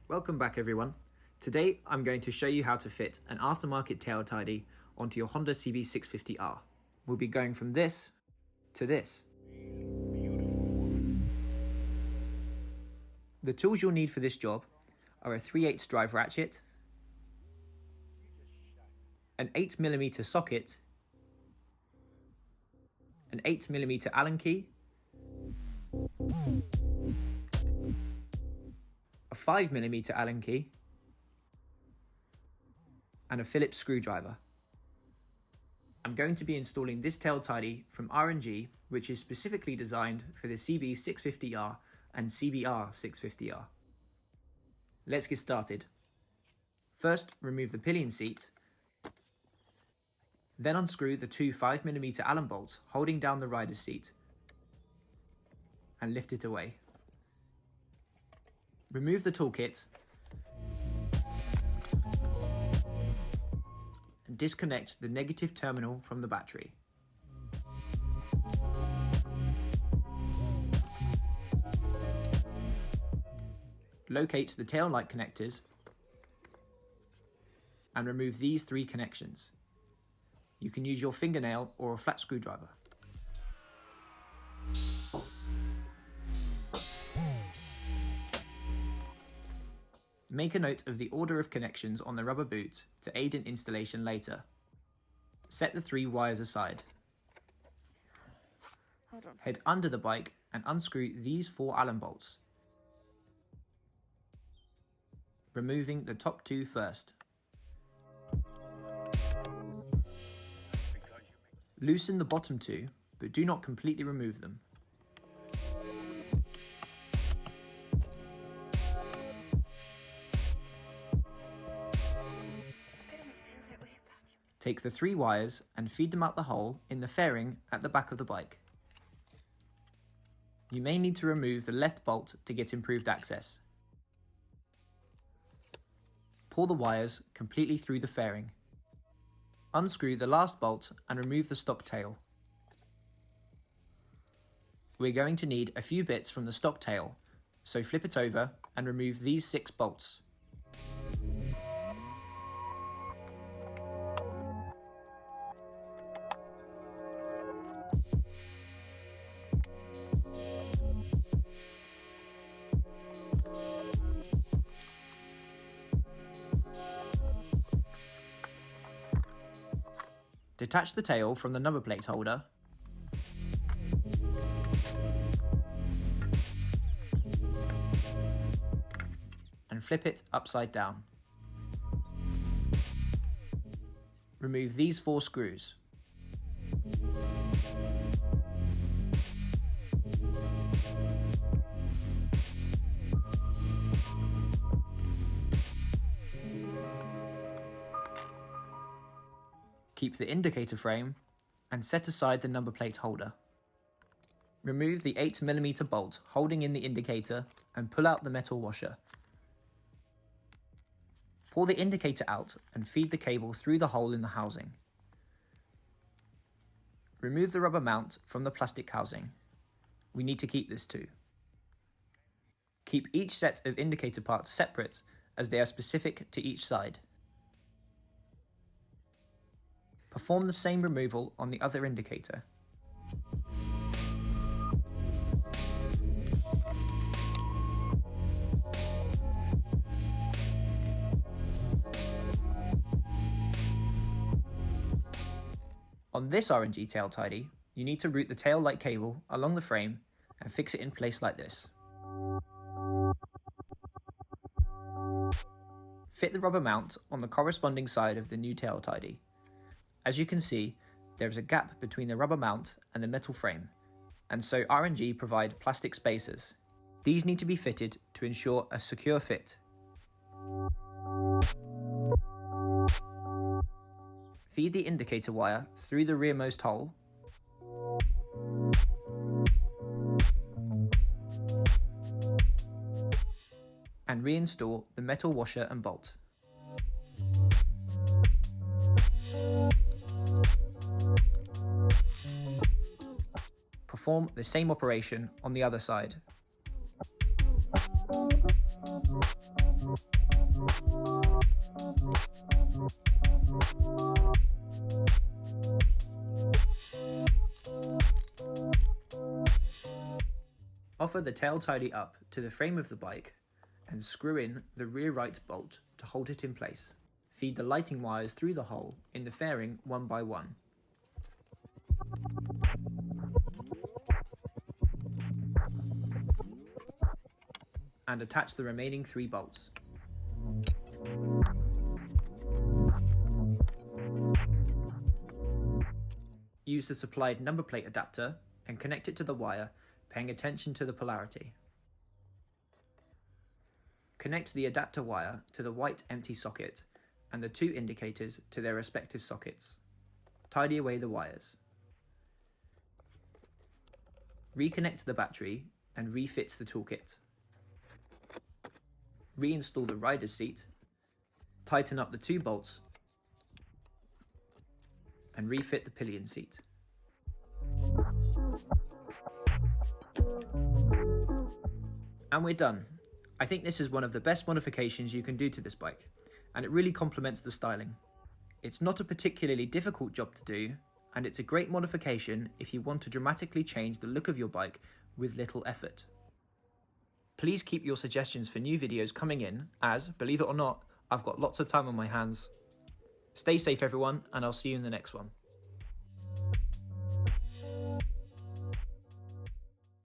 Welcome back everyone. Today I'm going to show you how to fit an aftermarket tail tidy onto your Honda CB650R. We'll be going from this to this. The tools you'll need for this job are a 3/8 drive ratchet, an 8mm socket, an 8mm Allen key, a 5mm Allen key, and a Phillips screwdriver. I'm going to be installing this tail tidy from R&G, which is specifically designed for the CB650R and CBR650R. Let's get started. First, remove the pillion seat, then unscrew the two 5mm Allen bolts holding down the rider's seat and lift it away. Remove the toolkit and disconnect the negative terminal from the battery. Locate the taillight connectors and remove these three connections. You can use your fingernail or a flat screwdriver. Make a note of the order of connections on the rubber boot to aid in installation later. Set the three wires aside. Head under the bike and unscrew these four Allen bolts, removing the top two first. Loosen the bottom two, but do not completely remove them. Take the three wires and feed them out the hole in the fairing at the back of the bike. You may need to remove the left bolt to get improved access. Pull the wires completely through the fairing. Unscrew the last bolt and remove the stock tail. We're going to need a few bits from the stock tail, so flip it over and remove these 6 bolts. Detach the tail from the number plate holder and flip it upside down. Remove these 4 screws. Keep the indicator frame and set aside the number plate holder. Remove the 8mm bolt holding in the indicator and pull out the metal washer. Pull the indicator out and feed the cable through the hole in the housing. Remove the rubber mount from the plastic housing. We need to keep this too. Keep each set of indicator parts separate as they are specific to each side. Perform the same removal on the other indicator. On this R&G tail tidy, you need to route the tail light cable along the frame and fix it in place like this. Fit the rubber mount on the corresponding side of the new tail tidy. As you can see, there is a gap between the rubber mount and the metal frame, and so R&G provide plastic spacers. These need to be fitted to ensure a secure fit. Feed the indicator wire through the rearmost hole and reinstall the metal washer and bolt. Perform the same operation on the other side. Offer the tail tidy up to the frame of the bike and screw in the rear right bolt to hold it in place. Feed the lighting wires through the hole in the fairing one by one. And attach the remaining 3 bolts. Use the supplied number plate adapter and connect it to the wire, paying attention to the polarity. Connect the adapter wire to the white empty socket and the 2 indicators to their respective sockets. Tidy away the wires. Reconnect the battery and refit the toolkit. Reinstall the rider's seat, tighten up the 2 bolts and refit the pillion seat. And we're done. I think this is one of the best modifications you can do to this bike, and it really complements the styling. It's not a particularly difficult job to do, and it's a great modification if you want to dramatically change the look of your bike with little effort. Please keep your suggestions for new videos coming in, as, believe it or not, I've got lots of time on my hands. Stay safe everyone, and I'll see you in the next one.